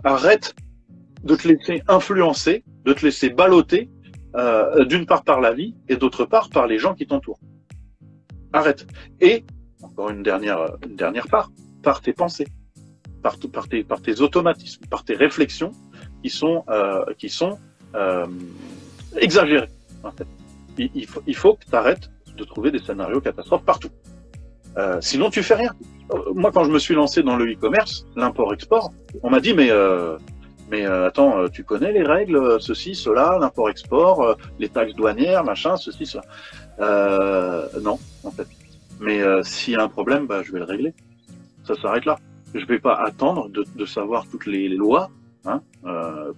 Arrête de te laisser influencer, de te laisser balloter, d'une part par la vie et d'autre part par les gens qui t'entourent. Arrête. Et, encore une dernière part, par tes pensées, par tes automatismes, par tes réflexions qui sont exagérées. En fait. Il faut que tu arrêtes de trouver des scénarios catastrophes partout. Sinon, tu fais rien. Moi, quand je me suis lancé dans le e-commerce, l'import-export, on m'a dit, mais attends, tu connais les règles, ceci, cela, l'import-export, les taxes douanières, machin, ceci, cela. Non, en fait. Mais s'il y a un problème, bah, je vais le régler. Ça s'arrête là. Je vais pas attendre de savoir toutes les lois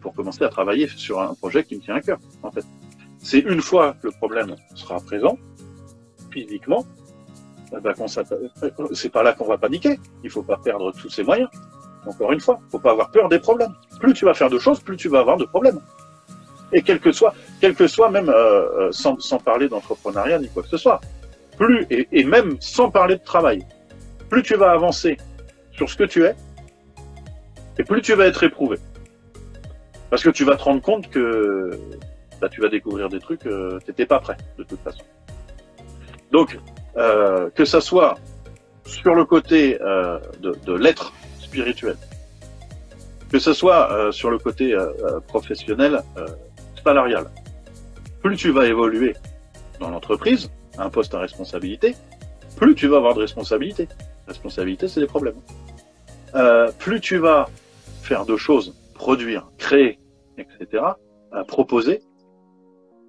pour commencer à travailler sur un projet qui me tient à cœur, en fait. C'est une fois que le problème sera présent, physiquement, c'est pas là qu'on va paniquer. Il faut pas perdre tous ses moyens. Encore une fois, faut pas avoir peur des problèmes. Plus tu vas faire de choses, plus tu vas avoir de problèmes. Et quel que soit même sans parler d'entrepreneuriat ni quoi que ce soit, et même sans parler de travail, plus tu vas avancer sur ce que tu es, et plus tu vas être éprouvé. Parce que tu vas te rendre compte que tu vas découvrir des trucs, t'étais pas prêt de toute façon. Donc que ça soit sur le côté de l'être spirituel, que ce soit sur le côté professionnel, salarial. Plus tu vas évoluer dans l'entreprise, un poste à responsabilité, plus tu vas avoir de responsabilité. Responsabilité, c'est des problèmes. Plus tu vas faire de choses, produire, créer, etc., proposer,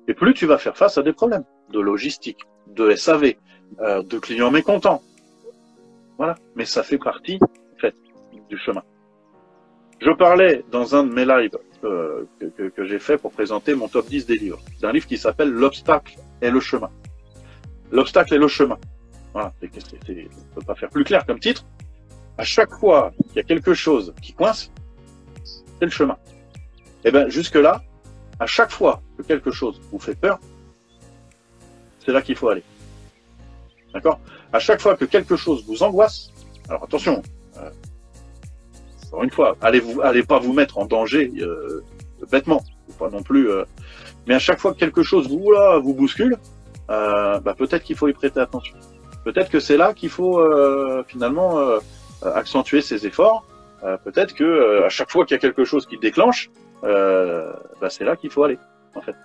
et plus tu vas faire face à des problèmes de logistique, de SAV, de clients mécontents. Voilà. Mais ça fait partie, en fait, du chemin. Je parlais dans un de mes lives que j'ai fait pour présenter mon top 10 des livres. C'est un livre qui s'appelle L'obstacle et le chemin. L'obstacle et le chemin. Voilà. On ne peut pas faire plus clair comme titre. À chaque fois qu'il y a quelque chose qui coince, c'est le chemin. Et bien, jusque-là, à chaque fois que quelque chose vous fait peur, c'est là qu'il faut aller. D'accord? À chaque fois que quelque chose vous angoisse, alors attention, encore une fois, allez pas vous mettre en danger bêtement, pas non plus. Mais à chaque fois que quelque chose vous bouscule, peut-être qu'il faut y prêter attention. Peut-être que c'est là qu'il faut finalement accentuer ses efforts. Peut-être que à chaque fois qu'il y a quelque chose qui déclenche, c'est là qu'il faut aller, en fait.